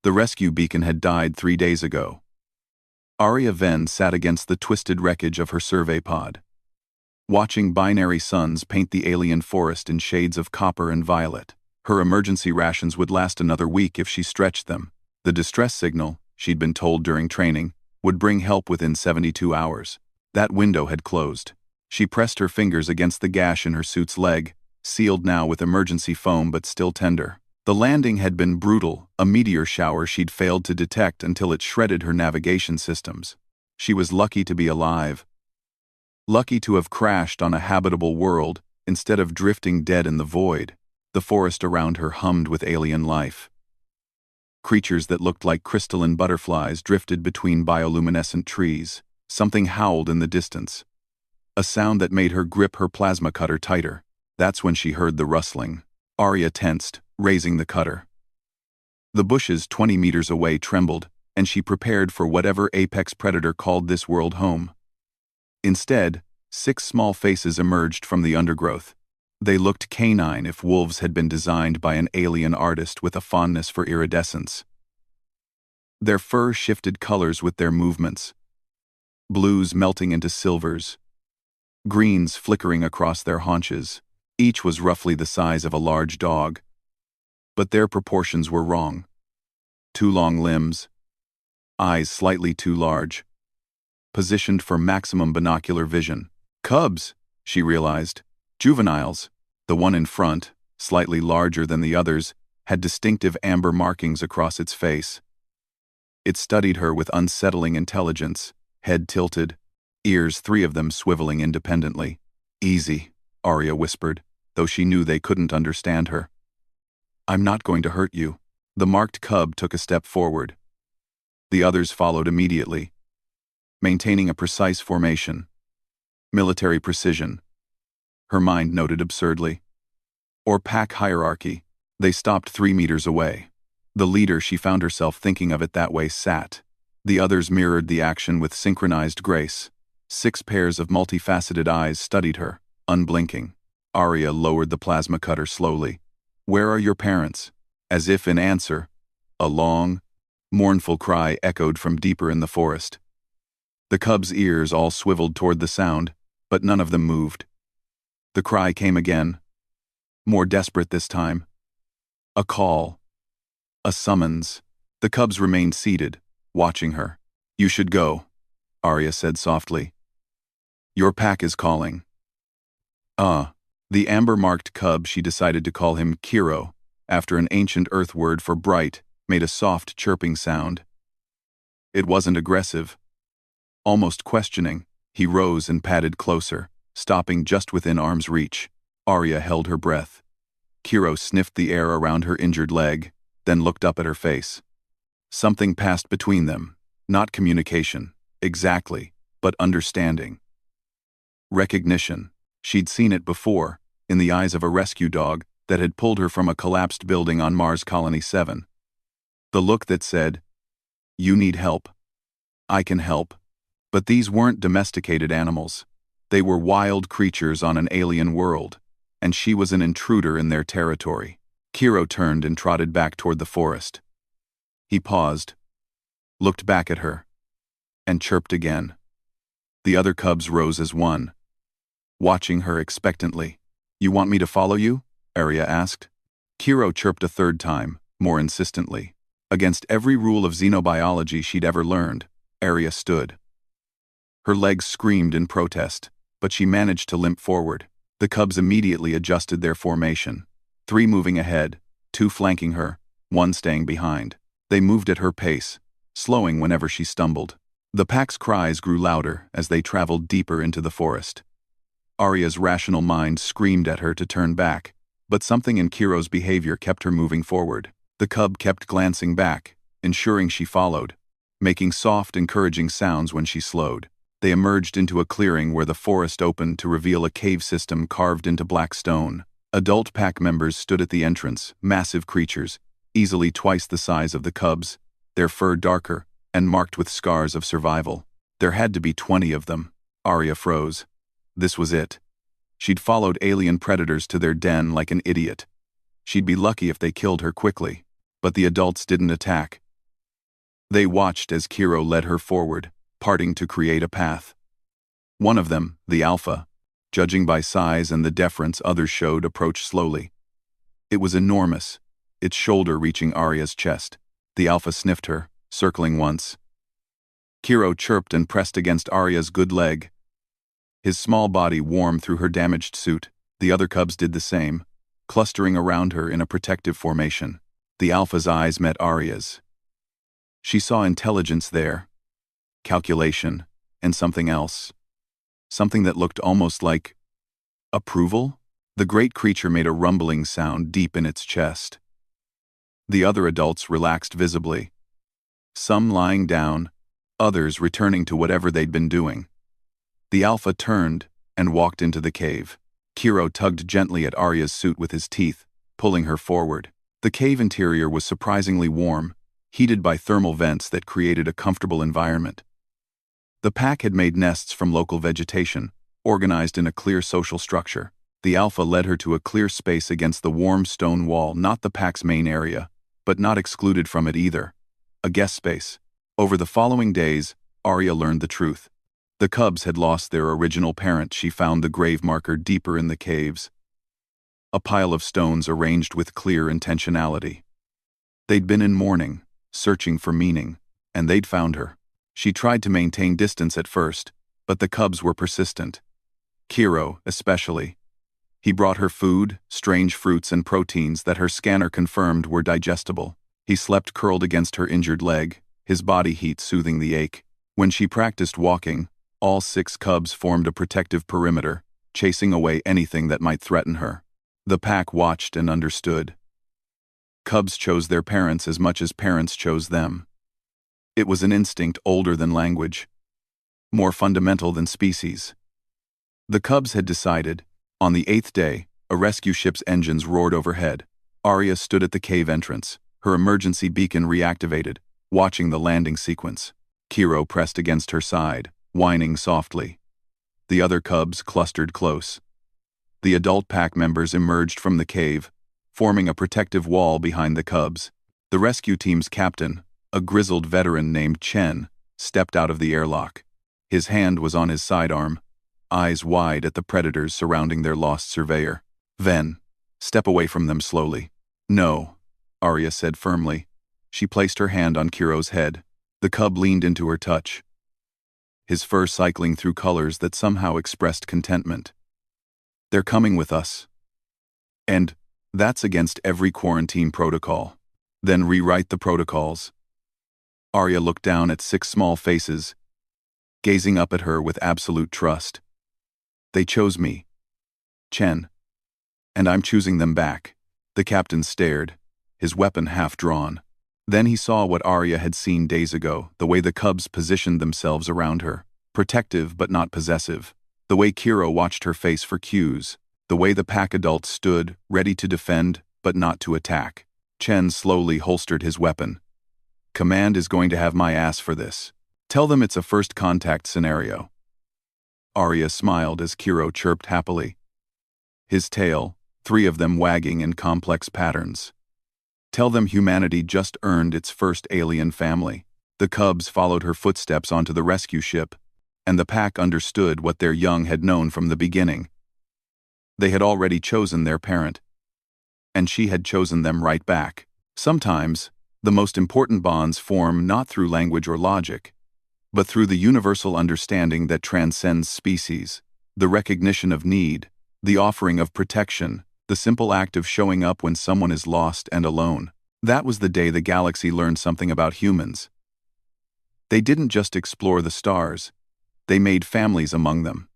The rescue beacon had died 3 days ago. Arya Ven sat against the twisted wreckage of her survey pod, watching binary suns paint the alien forest in shades of copper and violet. Her emergency rations would last another week if she stretched them. The distress signal, she'd been told during training, would bring help within 72 hours. That window had closed. She pressed her fingers against the gash in her suit's leg, sealed now with emergency foam but still tender. The landing had been brutal, a meteor shower she'd failed to detect until it shredded her navigation systems. She was lucky to be alive. Lucky to have crashed on a habitable world instead of drifting dead in the void. The forest around her hummed with alien life. Creatures that looked like crystalline butterflies drifted between bioluminescent trees. Something howled in the distance, a sound that made her grip her plasma cutter tighter. That's when she heard the rustling. Arya tensed, raising the cutter. The bushes 20 meters away trembled, and she prepared for whatever apex predator called this world home. Instead, 6 small faces emerged from the undergrowth. They looked canine if wolves had been designed by an alien artist with a fondness for iridescence. Their fur shifted colors with their movements, blues melting into silvers, greens flickering across their haunches. Each was roughly the size of a large dog, but their proportions were wrong. 2 long limbs, eyes slightly too large, positioned for maximum binocular vision. Cubs, she realized. Juveniles. The one in front, slightly larger than the others, had distinctive amber markings across its face. It studied her with unsettling intelligence, head tilted, ears 3 of them swiveling independently. Easy, Arya whispered, though she knew they couldn't understand her. I'm not going to hurt you. The marked cub took a step forward. The others followed immediately, maintaining a precise formation. Military precision, her mind noted absurdly. Or pack hierarchy. They stopped 3 meters away. The leader, she found herself thinking of it that way, sat. The others mirrored the action with synchronized grace. 6 pairs of multifaceted eyes studied her, unblinking. Arya lowered the plasma cutter slowly. Where are your parents? As if in answer, a long, mournful cry echoed from deeper in the forest. The cub's ears all swiveled toward the sound, but none of them moved. The cry came again, more desperate this time. A call. A summons. The cubs remained seated, watching her. You should go, Arya said softly. Your pack is calling. The amber-marked cub, she decided to call him Kiro, after an ancient Earth word for bright, made a soft chirping sound. It wasn't aggressive. Almost questioning, he rose and padded closer, stopping just within arm's reach. Arya held her breath. Kiro sniffed the air around her injured leg, then looked up at her face. Something passed between them. Not communication, exactly, but understanding. Recognition. She'd seen it before, in the eyes of a rescue dog that had pulled her from a collapsed building on Mars Colony 7. The look that said, "You need help. I can help." But these weren't domesticated animals. They were wild creatures on an alien world, and she was an intruder in their territory. Kiro turned and trotted back toward the forest. He paused, looked back at her, and chirped again. The other cubs rose as one, watching her expectantly. You want me to follow you? Arya asked. Kiro chirped a 3rd time, more insistently. Against every rule of xenobiology she'd ever learned, Arya stood. Her legs screamed in protest, but she managed to limp forward. The cubs immediately adjusted their formation. 3 moving ahead, 2 flanking her, 1 staying behind. They moved at her pace, slowing whenever she stumbled. The pack's cries grew louder as they traveled deeper into the forest. Arya's rational mind screamed at her to turn back, but something in Kiro's behavior kept her moving forward. The cub kept glancing back, ensuring she followed, making soft, encouraging sounds when she slowed. They emerged into a clearing where the forest opened to reveal a cave system carved into black stone. Adult pack members stood at the entrance, massive creatures, easily twice the size of the cubs, their fur darker and marked with scars of survival. There had to be 20 of them. Arya froze. This was it. She'd followed alien predators to their den like an idiot. She'd be lucky if they killed her quickly. But the adults didn't attack. They watched as Kiro led her forward, parting to create a path. One of them, the Alpha, judging by size and the deference others showed, approached slowly. It was enormous, its shoulder reaching Arya's chest. The Alpha sniffed her, circling once. Kiro chirped and pressed against Arya's good leg. His small body warmed through her damaged suit. The other cubs did the same, clustering around her in a protective formation. The Alpha's eyes met Arya's. She saw intelligence there, calculation, and something else. Something that looked almost like approval? The great creature made a rumbling sound deep in its chest. The other adults relaxed visibly, some lying down, others returning to whatever they'd been doing. The Alpha turned and walked into the cave. Kiro tugged gently at Arya's suit with his teeth, pulling her forward. The cave interior was surprisingly warm, heated by thermal vents that created a comfortable environment. The pack had made nests from local vegetation, organized in a clear social structure. The Alpha led her to a clear space against the warm stone wall, not the pack's main area, but not excluded from it either. A guest space. Over the following days, Arya learned the truth. The cubs had lost their original parent. She found the grave marker deeper in the caves. A pile of stones arranged with clear intentionality. They'd been in mourning, searching for meaning, and they'd found her. She tried to maintain distance at first, but the cubs were persistent. Kiro, especially. He brought her food, strange fruits and proteins that her scanner confirmed were digestible. He slept curled against her injured leg, his body heat soothing the ache. When she practiced walking, all 6 cubs formed a protective perimeter, chasing away anything that might threaten her. The pack watched and understood. Cubs chose their parents as much as parents chose them. It was an instinct older than language, more fundamental than species. The cubs had decided. On the 8th day, a rescue ship's engines roared overhead. Arya stood at the cave entrance, her emergency beacon reactivated, watching the landing sequence. Kiro pressed against her side, whining softly. The other cubs clustered close. The adult pack members emerged from the cave, forming a protective wall behind the cubs. The rescue team's captain, a grizzled veteran named Chen, stepped out of the airlock. His hand was on his sidearm, eyes wide at the predators surrounding their lost surveyor. "Ven, step away from them slowly." "No," Arya said firmly. She placed her hand on Kiro's head. The cub leaned into her touch, his fur cycling through colors that somehow expressed contentment. "They're coming with us. And that's against every quarantine protocol." "Then rewrite the protocols." Arya looked down at 6 small faces, gazing up at her with absolute trust. "They chose me, Chen, and I'm choosing them back." The captain stared, his weapon half drawn. Then he saw what Arya had seen days ago, the way the cubs positioned themselves around her, protective but not possessive, the way Kiro watched her face for cues, the way the pack adults stood, ready to defend but not to attack. Chen slowly holstered his weapon. "Command is going to have my ass for this. Tell them it's a first contact scenario." Arya smiled as Kiro chirped happily, his tail, 3 of them wagging in complex patterns. "Tell them humanity just earned its first alien family." The cubs followed her footsteps onto the rescue ship, and the pack understood what their young had known from the beginning. They had already chosen their parent, and she had chosen them right back. Sometimes, the most important bonds form not through language or logic, but through the universal understanding that transcends species, the recognition of need, the offering of protection, the simple act of showing up when someone is lost and alone. That was the day the galaxy learned something about humans. They didn't just explore the stars, they made families among them.